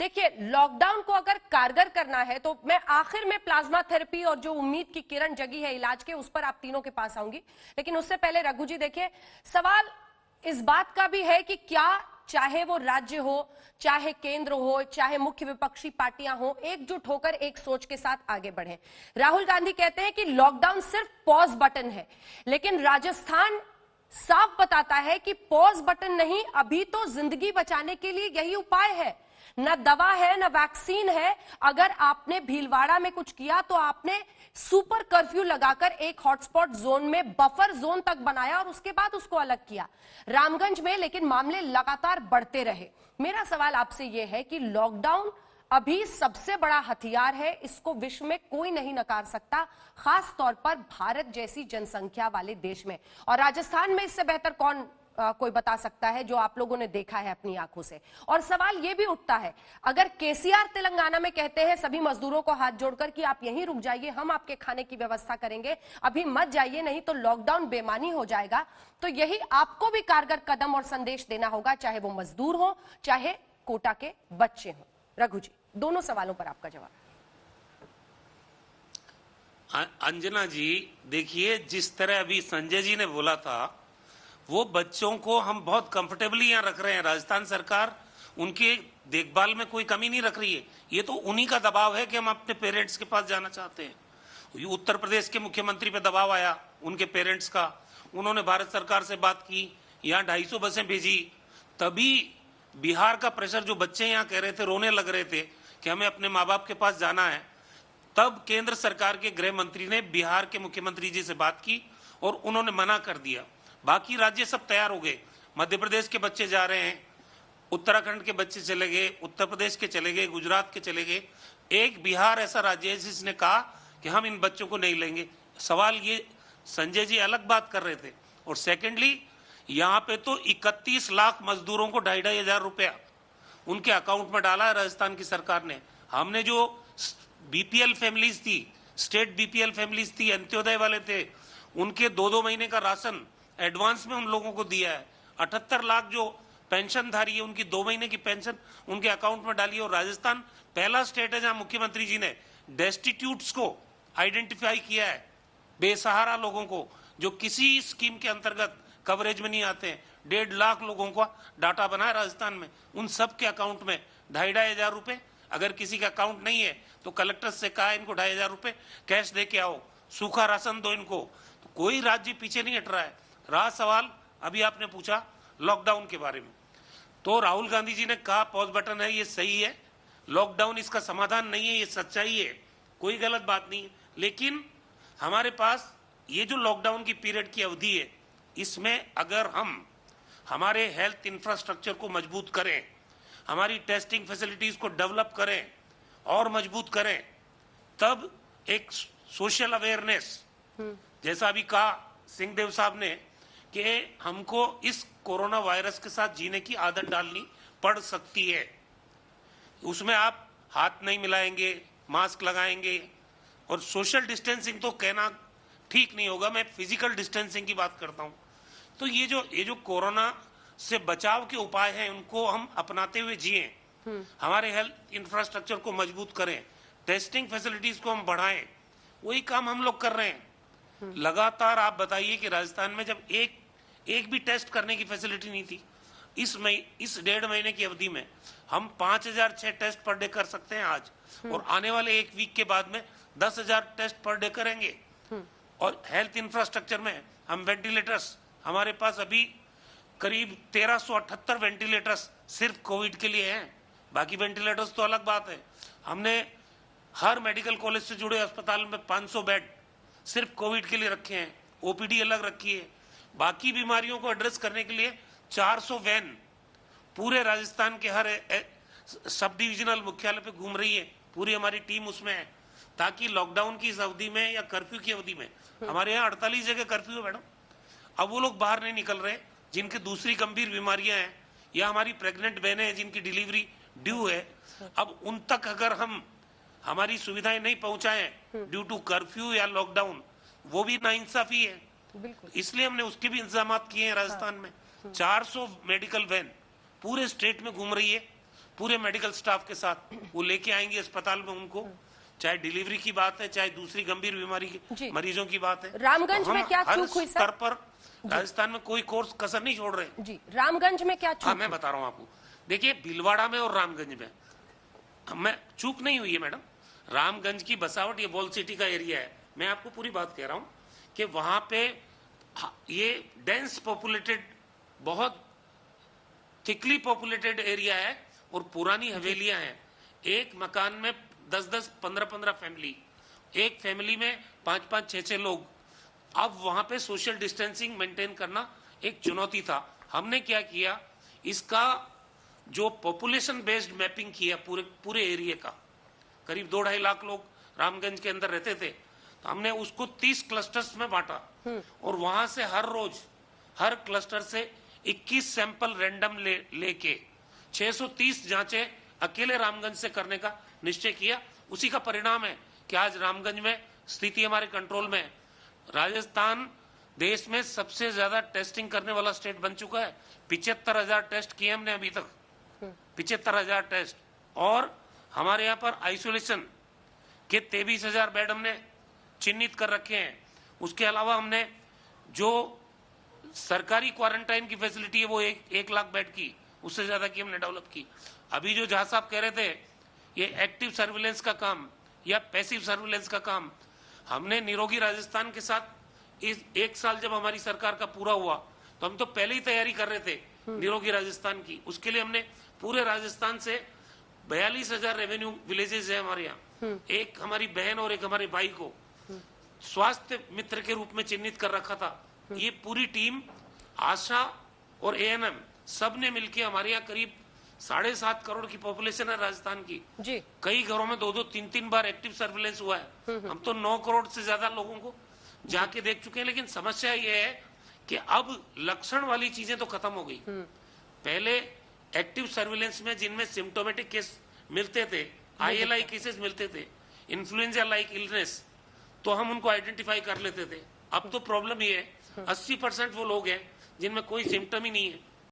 देखिए, लॉकडाउन को अगर कारगर करना है तो मैं आखिर में प्लाज्मा थेरेपी और जो उम्मीद की किरण जगी है इलाज के, उस पर आप तीनों के पास आऊंगी। लेकिन उससे पहले रघु जी, देखिए, सवाल इस बात का भी है कि क्या चाहे वो राज्य हो, चाहे केंद्र हो, चाहे मुख्य विपक्षी पार्टियां हो, एकजुट होकर एक सोच के साथ आगे बढ़े। राहुल गांधी कहते हैं कि लॉकडाउन सिर्फ पॉज बटन है, लेकिन राजस्थान साफ बताता है कि पॉज बटन नहीं, अभी तो जिंदगी बचाने के लिए यही उपाय है। न दवा है, न वैक्सीन है। अगर आपने भीलवाड़ा में कुछ किया तो आपने सुपर कर्फ्यू लगाकर एक हॉटस्पॉट जोन में बफर जोन तक बनाया और उसके बाद उसको अलग किया रामगंज में, लेकिन मामले लगातार बढ़ते रहे। मेरा सवाल आपसे यह है कि लॉकडाउन अभी सबसे बड़ा हथियार है, इसको विश्व में कोई नहीं नकार सकता, खास तौर पर भारत जैसी जनसंख्या वाले देश में। और राजस्थान में इससे बेहतर कौन कोई बता सकता है, जो आप लोगों ने देखा है अपनी आंखों से। और सवाल यह भी उठता है, अगर केसीआर तेलंगाना में कहते हैं सभी मजदूरों को हाथ जोड़कर कि आप यहीं रुक जाइए, हम आपके खाने की व्यवस्था करेंगे, अभी मत जाइए नहीं तो लॉकडाउन बेमानी हो जाएगा, तो यही आपको भी कारगर कदम और संदेश देना होगा, चाहे वो मजदूर हो, चाहे कोटा के बच्चे हो। रघु जी, दोनों सवालों पर आपका जवाब। अंजना जी, देखिए, जिस तरह अभी संजय जी ने बोला था, वो बच्चों को हम बहुत कंफर्टेबली यहाँ रख रहे हैं। राजस्थान सरकार उनके देखभाल में कोई कमी नहीं रख रही है। ये तो उन्हीं का दबाव है कि हम अपने पेरेंट्स के पास जाना चाहते हैं। उत्तर प्रदेश के मुख्यमंत्री पे दबाव आया उनके पेरेंट्स का, उन्होंने भारत सरकार से बात की, यहाँ 250 बसें भेजी। तभी बिहार का प्रेशर, जो बच्चे यहाँ कह रहे थे, रोने लग रहे थे कि हमें अपने माँ बाप के पास जाना है, तब केंद्र सरकार के गृह मंत्री ने बिहार के मुख्यमंत्री जी से बात की और उन्होंने मना कर दिया। बाकी राज्य सब तैयार हो गए। मध्य प्रदेश के बच्चे जा रहे हैं, उत्तराखंड के बच्चे चले गए, उत्तर प्रदेश के चले गए, गुजरात के चले गए। एक बिहार ऐसा राज्य है जिसने कहा कि हम इन बच्चों को नहीं लेंगे। सवाल ये, संजय जी अलग बात कर रहे थे। और सेकेंडली, यहाँ पे तो 31 लाख मजदूरों को 2,500 रुपया उनके अकाउंट में डाला है राजस्थान की सरकार ने। हमने जो बीपीएल फैमिलीज थी, स्टेट बीपीएल फैमिलीज थी, अंत्योदय वाले थे, उनके 2-2 महीने का राशन एडवांस में उन लोगों को दिया है। 78 लाख जो पेंशनधारी है, उनकी 2 महीने की पेंशन उनके अकाउंट में डाली है। और राजस्थान पहला स्टेट है जहां मुख्यमंत्री जी ने डेस्टिट्यूट्स को आइडेंटिफाई किया है, बेसहारा लोगों को जो किसी स्कीम के अंतर्गत कवरेज में नहीं आते हैं। 1.5 लाख लोगों का डाटा बना है राजस्थान में, उन सब के अकाउंट में 2,500 रुपए। अगर किसी का अकाउंट नहीं है तो कलेक्टर से कहा इनको 2,500 रुपए कैश दे के आओ, सूखा राशन दो इनको। तो कोई राज्य पीछे नहीं हट रहा है। रहा सवाल अभी आपने पूछा लॉकडाउन के बारे में, तो राहुल गांधी जी ने कहा पॉज बटन है, ये सही है। लॉकडाउन इसका समाधान नहीं है, ये सच्चाई है, कोई गलत बात नहीं है। लेकिन हमारे पास ये जो लॉकडाउन की पीरियड की अवधि है, इसमें अगर हम हमारे हेल्थ इंफ्रास्ट्रक्चर को मजबूत करें, हमारी टेस्टिंग फैसिलिटीज को डेवलप करें और मजबूत करें, तब एक सोशल अवेयरनेस, जैसा अभी कहा सिंहदेव साहब ने, कि हमको इस कोरोना वायरस के साथ जीने की आदत डालनी पड़ सकती है। उसमें आप हाथ नहीं मिलाएंगे, मास्क लगाएंगे, और सोशल डिस्टेंसिंग तो कहना ठीक नहीं होगा, मैं फिजिकल डिस्टेंसिंग की बात करता हूं। तो ये जो कोरोना से बचाव के उपाय हैं, उनको हम अपनाते हुए जिए, हमारे हेल्थ इंफ्रास्ट्रक्चर को मजबूत करें, टेस्टिंग फैसिलिटीज को हम बढ़ाएं, वही काम हम लोग कर रहे हैं। लगातार आप बताइए कि राजस्थान में जब एक भी टेस्ट करने की फैसिलिटी नहीं थी, इस 1.5 महीने की अवधि में हम 5,006 टेस्ट पर डे कर सकते हैं आज, और आने वाले 1 वीक के बाद में 10,000 टेस्ट पर डे करेंगे। और हेल्थ इंफ्रास्ट्रक्चर में हम वेंटिलेटर्स, हमारे पास अभी करीब 1,378 वेंटिलेटर्स सिर्फ कोविड के लिए हैं, बाकी वेंटिलेटर्स तो अलग बात है। हमने हर मेडिकल कॉलेज से जुड़े अस्पताल में 500 बेड सिर्फ कोविड के लिए रखे हैं, ओपीडी अलग रखी है। बाकी बीमारियों को एड्रेस करने के लिए 400 वैन पूरे राजस्थान के हर सब डिविजनल मुख्यालय पे घूम रही है, पूरी हमारी टीम उसमें है, ताकि लॉकडाउन की इस अवधि में या कर्फ्यू की अवधि में, हमारे यहाँ 48 जगह कर्फ्यू है मैडम, अब वो लोग बाहर नहीं निकल रहे जिनकी दूसरी गंभीर बीमारियां हैं, या हमारी प्रेग्नेंट बहनें हैं जिनकी डिलीवरी ड्यू है, अब उन तक अगर हम हमारी सुविधाएं नहीं पहुंचाएं ड्यू टू कर्फ्यू या लॉकडाउन, वो भी नाइंसाफी है। इसलिए हमने उसके भी इंतजाम किए हैं राजस्थान में। 400 मेडिकल वैन पूरे स्टेट में घूम रही है, पूरे मेडिकल स्टाफ के साथ वो लेके आएंगे अस्पताल में उनको, चाहे डिलीवरी की बात है चाहे दूसरी गंभीर बीमारी के मरीजों की बात है। रामगंज तो में क्या हर चूक हुई स्तर पर राजस्थान में कोई कोर्स कसर नहीं छोड़ रहे जी। रामगंज में क्या चूक? हाँ मैं बता रहा हूँ आपको, देखिए भीलवाड़ा में और रामगंज में मैं चूक नहीं हुई है मैडम। रामगंज की बसावट ये वॉल सिटी का एरिया है, मैं आपको पूरी बात कह रहा हूँ कि वहां पे ये डेंस पॉपुलेटेड, बहुत थिकली पॉपुलेटेड एरिया है और पुरानी हवेलियां हैं। एक मकान में 10-10, 15-15 फैमिली, एक फैमिली में 5-5, 6-6 लोग। अब वहां पे सोशल डिस्टेंसिंग मेंटेन करना एक चुनौती था। हमने क्या किया, इसका जो पॉपुलेशन बेस्ड मैपिंग किया पूरे एरिया का, करीब 2-2.5 लाख लोग रामगंज के अंदर रहते थे, तो हमने उसको 30 क्लस्टर्स में बांटा और वहां से हर रोज हर क्लस्टर से 21 सैंपल रैंडम लेके 630 जांचें अकेले रामगंज से करने का निश्चय किया। उसी का परिणाम है कि आज रामगंज में स्थिति हमारे कंट्रोल में है। राजस्थान देश में सबसे ज्यादा टेस्टिंग करने वाला स्टेट बन चुका है। 75,000 टेस्ट किए हमने अभी तक, 75,000 टेस्ट। और हमारे यहाँ पर आइसोलेशन के 23,000 बेड हमने चिन्हित कर रखे हैं। उसके अलावा हमने जो सरकारी क्वारंटाइन की फैसिलिटी है वो 1 लाख बेड की, उससे ज्यादा की हमने डेवलप की। अभी जो जहां साहब कह रहे थे ये एक्टिव सर्विलेंस का काम या पैसिव सर्विलेंस का काम, हमने निरोगी राजस्थान के साथ इस 1 साल जब हमारी सरकार का पूरा हुआ तो हम तो पहले ही तैयारी कर रहे थे निरोगी राजस्थान की। उसके लिए हमने पूरे राजस्थान से 42,000 रेवेन्यू विलेजेस है हमारे यहाँ, एक हमारी बहन और एक हमारे भाई को स्वास्थ्य मित्र के रूप में चिन्हित कर रखा था। ये पूरी टीम, आशा और एएनएम सब ने मिलकर, हमारे यहाँ करीब 7.5 करोड़ की पॉपुलेशन है राजस्थान की जी। कई घरों में 2-2, 3-3 बार एक्टिव सर्विलेंस हुआ है। हम तो 9 करोड़ से ज्यादा लोगों को जाके देख चुके हैं। लेकिन समस्या ये है कि अब लक्षण वाली चीजें तो खत्म हो गई। पहले एक्टिव सर्विलेंस में जिनमें सिम्टोमेटिक केस मिलते थे, ILI केसेस मिलते थे, इन्फ्लुएंजा लाइक इलनेस, तो हम उनको आइडेंटिफाई कर लेते थे। अब तो प्रॉब्लम ये है 80% वो लोग हैं जिनमें कोई सिम्टम ही नहीं है,